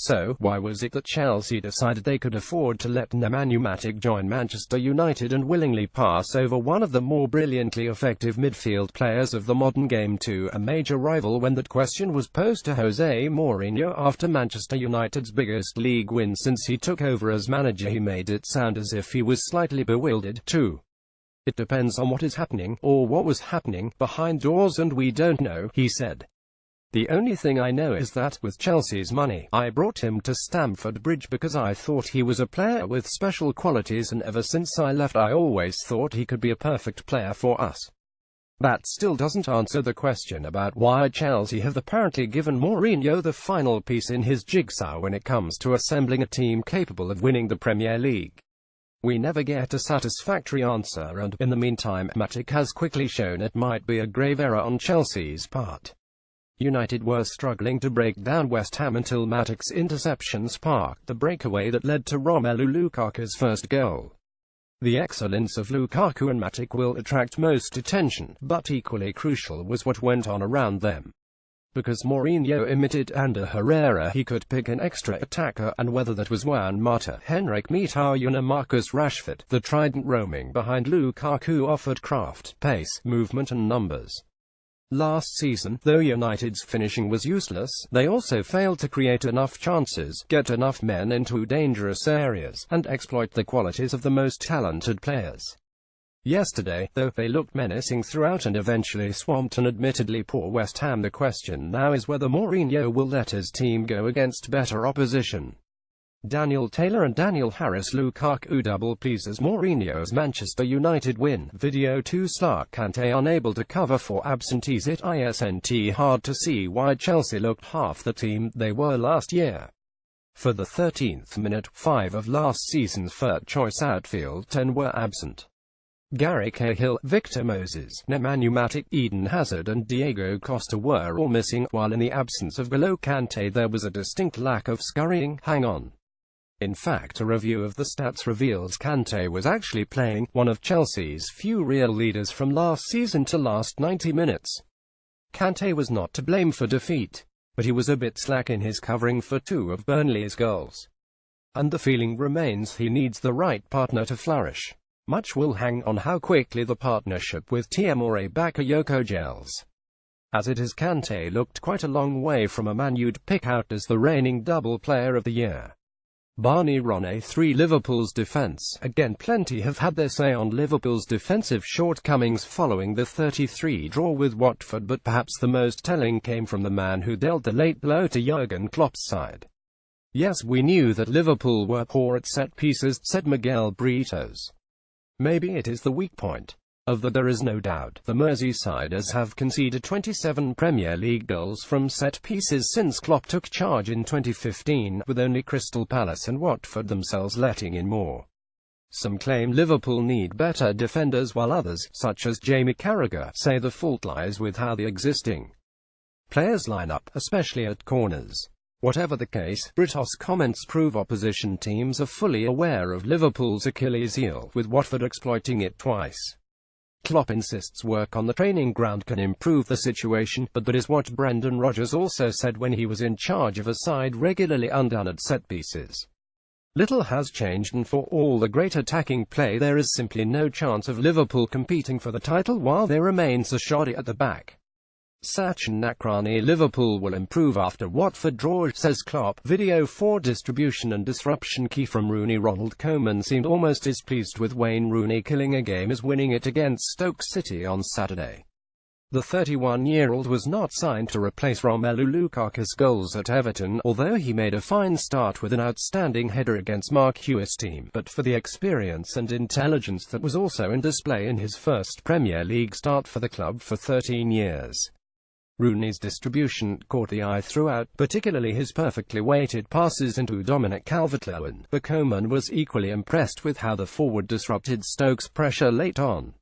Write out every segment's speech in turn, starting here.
So, why was it that Chelsea decided they could afford to let Nemanja Matic join Manchester United and willingly pass over one of the more brilliantly effective midfield players of the modern game to a major rival when that question was posed to Jose Mourinho after Manchester United's biggest league win since he took over as manager? He made it sound as if he was slightly bewildered, too. "It depends on what is happening, or what was happening, behind doors, and we don't know," he said. "The only thing I know is that, with Chelsea's money, I brought him to Stamford Bridge because I thought he was a player with special qualities, and ever since I left I always thought he could be a perfect player for us." That still doesn't answer the question about why Chelsea have apparently given Mourinho the final piece in his jigsaw when it comes to assembling a team capable of winning the Premier League. We never get a satisfactory answer, and, in the meantime, Matic has quickly shown it might be a grave error on Chelsea's part. United were struggling to break down West Ham until Matic's interception sparked the breakaway that led to Romelu Lukaku's first goal. The excellence of Lukaku and Matic will attract most attention, but equally crucial was what went on around them. Because Mourinho omitted Ander Herrera, he could pick an extra attacker, and whether that was Juan Mata, Henrik Mkhitaryan or Marcus Rashford, the trident roaming behind Lukaku offered craft, pace, movement and numbers. Last season, though United's finishing was useless, they also failed to create enough chances, get enough men into dangerous areas, and exploit the qualities of the most talented players. Yesterday, though, they looked menacing throughout and eventually swamped an admittedly poor West Ham. The question now is whether Mourinho will let his team go against better opposition. Daniel Taylor and Daniel Harris. Lukaku double pleases Mourinho's Manchester United win. Video 2 Kante unable to cover for absentees. It isn't hard to see why Chelsea looked half the team they were last year. For the 13th minute, 5 of last season's third-choice outfield 10 were absent. Gary Cahill, Victor Moses, Nemanja Matic, Eden Hazard and Diego Costa were all missing, while in the absence of N'Golo Kante there was a distinct lack of scurrying, hang-on. In fact, a review of the stats reveals Kante was actually playing, one of Chelsea's few real leaders from last season to last 90 minutes. Kante was not to blame for defeat, but he was a bit slack in his covering for 2 of Burnley's goals. And the feeling remains he needs the right partner to flourish. Much will hang on how quickly the partnership with Tiamore Bakayoko gels. As it is, Kante looked quite a long way from a man you'd pick out as the reigning double player of the year. Barney Ronay. 3 Liverpool's defence. Again, plenty have had their say on Liverpool's defensive shortcomings following the 33 draw with Watford, but perhaps the most telling came from the man who dealt the late blow to Jurgen Klopp's side. "Yes, we knew that Liverpool were poor at set pieces," said Miguel Britos. "Maybe it is the weak point. Of that there is no doubt. The Merseysiders have conceded 27 Premier League goals from set pieces since Klopp took charge in 2015, with only Crystal Palace and Watford themselves letting in more. Some claim Liverpool need better defenders, while others, such as Jamie Carragher, say the fault lies with how the existing players line up, especially at corners. Whatever the case, Britos' comments prove opposition teams are fully aware of Liverpool's Achilles heel, with Watford exploiting it twice. Klopp insists work on the training ground can improve the situation, but that is what Brendan Rodgers also said when he was in charge of a side regularly undone at set pieces. Little has changed, and for all the great attacking play there is simply no chance of Liverpool competing for the title while they remain so shoddy at the back. Sachin Nakrani. Liverpool will improve after Watford draw, says Klopp. Video 4 Distribution and disruption key from Rooney. Ronald Koeman seemed almost as pleased with Wayne Rooney killing a game as winning it against Stoke City on Saturday. The 31-year-old was not signed to replace Romelu Lukaku's goals at Everton, although he made a fine start with an outstanding header against Mark Hewitt's team, but for the experience and intelligence that was also in display in his first Premier League start for the club for 13 years. Rooney's distribution caught the eye throughout, particularly his perfectly weighted passes into Dominic Calvert-Lewin, but Koeman was equally impressed with how the forward disrupted Stoke's pressure late on.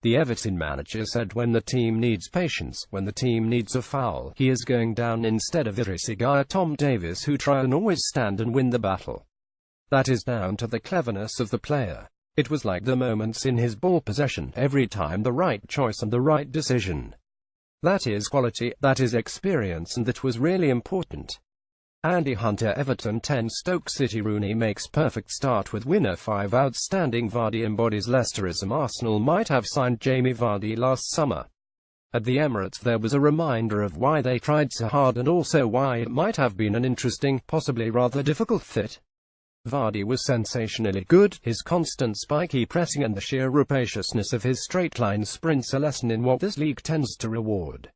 The Everton manager said when the team needs patience, when the team needs a foul, he is going down instead of Idrissa Gueye or Tom Davies, who try and always stand and win the battle. That is down to the cleverness of the player. It was like the moments in his ball possession, every time the right choice and the right decision. That is quality, that is experience, and that was really important. Andy Hunter Everton 10 Stoke City Rooney makes perfect start with winner 5 outstanding Vardy embodies Leicesterism Arsenal might have signed Jamie Vardy last summer. At the Emirates there was a reminder of why they tried so hard and also why it might have been an interesting, possibly rather difficult fit. Vardy was sensationally good, his constant spiky pressing and the sheer rapaciousness of his straight-line sprints a lesson in what this league tends to reward.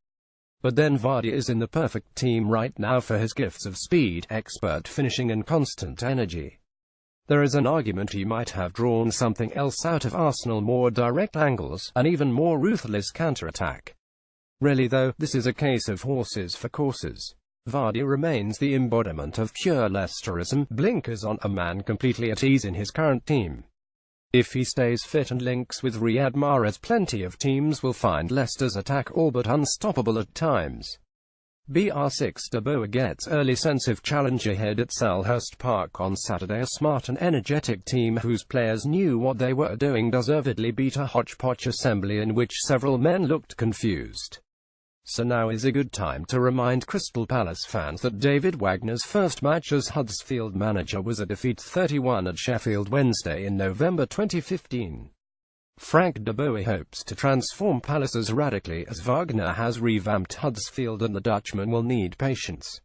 But then Vardy is in the perfect team right now for his gifts of speed, expert finishing and constant energy. There is an argument he might have drawn something else out of Arsenal: more direct angles, an even more ruthless counter-attack. Really though, this is a case of horses for courses. Vardy remains the embodiment of pure Leicesterism, blinkers on, a man completely at ease in his current team. If he stays fit and links with Riyad Mahrez, plenty of teams will find Leicester's attack all but unstoppable at times. BR6 De Boer gets early sense of challenge ahead at Selhurst Park on Saturday. A smart and energetic team whose players knew what they were doing deservedly beat a hodgepodge assembly in which several men looked confused. So now is a good time to remind Crystal Palace fans that David Wagner's first match as Huddersfield manager was a defeat 31 at Sheffield Wednesday in November 2015. Frank de Boer hopes to transform Palace as radically as Wagner has revamped Huddersfield, and the Dutchman will need patience.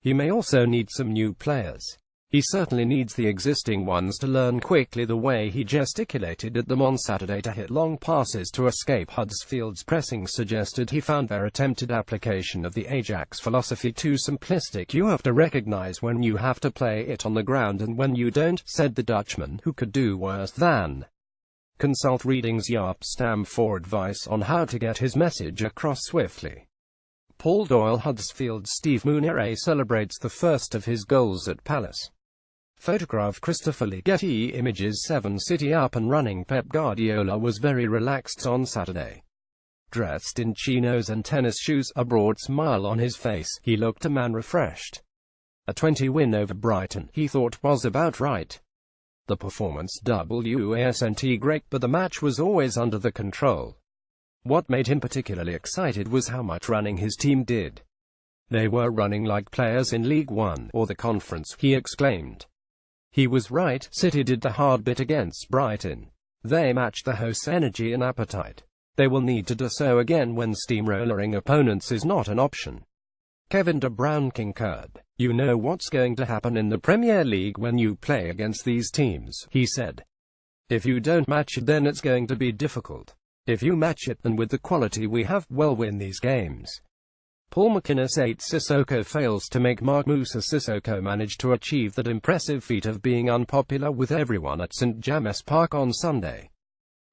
He may also need some new players. He certainly needs the existing ones to learn quickly the way he gesticulated at them on Saturday to hit long passes to escape Huddersfield's pressing suggested he found their attempted application of the Ajax philosophy too simplistic. "You have to recognize when you have to play it on the ground and when you don't," said the Dutchman, who could do worse than consult Reading's Jaap Stam for advice on how to get his message across swiftly. Paul Doyle Huddersfield's Steve Munire celebrates the first of his goals at Palace. Photograph Christopher Lee. Getty Images. 7 City up and running. Pep Guardiola was very relaxed on Saturday. Dressed in chinos and tennis shoes, a broad smile on his face, he looked a man refreshed. A 20 win over Brighton, he thought, was about right. The performance wasn't great, but the match was always under the control. What made him particularly excited was how much running his team did. "They were running like players in League One, or the Conference," he exclaimed. He was right. City did the hard bit against Brighton. They matched the hosts' energy and appetite. They will need to do so again when steamrolling opponents is not an option. Kevin De Bruyne concurred. "You know what's going to happen in the Premier League when you play against these teams," he said. "If you don't match it, then it's going to be difficult. If you match it, and with the quality we have, we'll win these games." Paul McInnes 8 Sissoko fails to make mark. Moussa Sissoko managed to achieve that impressive feat of being unpopular with everyone at St James Park on Sunday.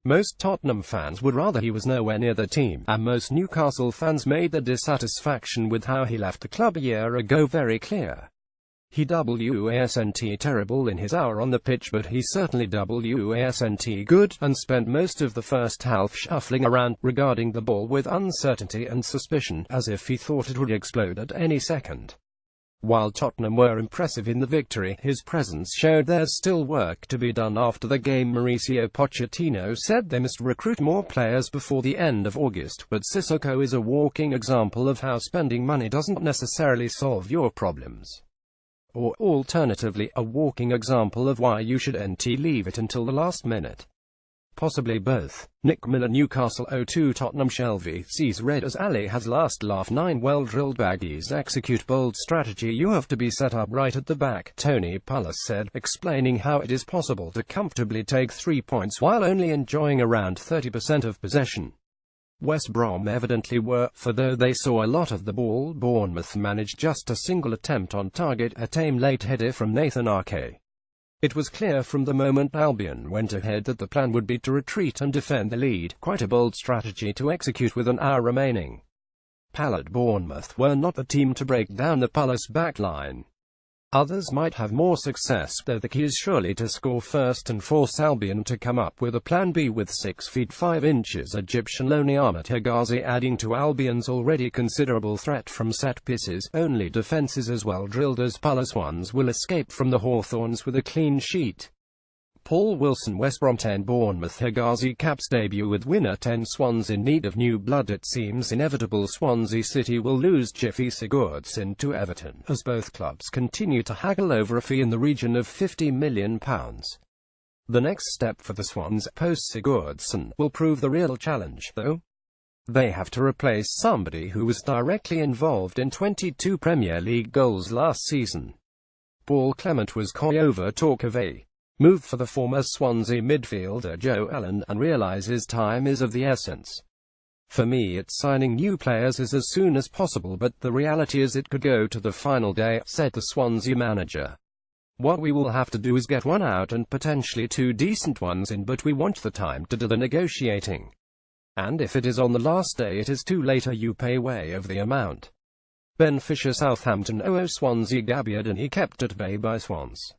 Most Tottenham fans would rather he was nowhere near the team, and most Newcastle fans made their dissatisfaction with how he left the club a year ago very clear. He wasn't terrible in his hour on the pitch, but he certainly wasn't good, and spent most of the first half shuffling around, regarding the ball with uncertainty and suspicion, as if he thought it would explode at any second. While Tottenham were impressive in the victory, his presence showed there's still work to be done. After the game, Mauricio Pochettino said they must recruit more players before the end of August, but Sissoko is a walking example of how spending money doesn't necessarily solve your problems. Or, alternatively, a walking example of why you should leave it until the last minute. Possibly both. Nick Miller Newcastle 0-2 Tottenham. Shelby sees red as Ali has last laugh. 9 well-drilled baggies execute bold strategy. You have to be set up right at the back, Tony Pulis said, explaining how it is possible to comfortably take 3 points while only enjoying around 30% of possession. West Brom evidently were, for though they saw a lot of the ball, Bournemouth managed just a single attempt on target, a tame late header from Nathan Ake. It was clear from the moment Albion went ahead that the plan would be to retreat and defend the lead, quite a bold strategy to execute with an hour remaining. Pallid Bournemouth were not the team to break down the Palace backline. Others might have more success, though the key is surely to score first and force Albion to come up with a plan B with 6 feet 5 inches Egyptian Loni Ahmed Hegazi adding to Albion's already considerable threat from set pieces. Only defences as well drilled as Palace ones will escape from the Hawthorns with a clean sheet. Paul Wilson, West Brom 10, Bournemouth. Hegazi caps debut with winner 10. Swans in need of new blood. It seems inevitable Swansea City will lose Gylfi Sigurdsson to Everton, as both clubs continue to haggle over a fee in the region of £50 million. The next step for the Swans, post Sigurdsson, will prove the real challenge, though. They have to replace somebody who was directly involved in 22 Premier League goals last season. Paul Clement was coy over talk of a move for the former Swansea midfielder Joe Allen, and realises time is of the essence. For me, it's signing new players as soon as possible, but the reality is it could go to the final day, said the Swansea manager. What we will have to do is get one out and potentially two decent ones in, but we want the time to do the negotiating. And if it is on the last day it is too late, you pay way over the amount. Ben Fisher, Southampton. Swansea Gabiadini kept at bay by Swans.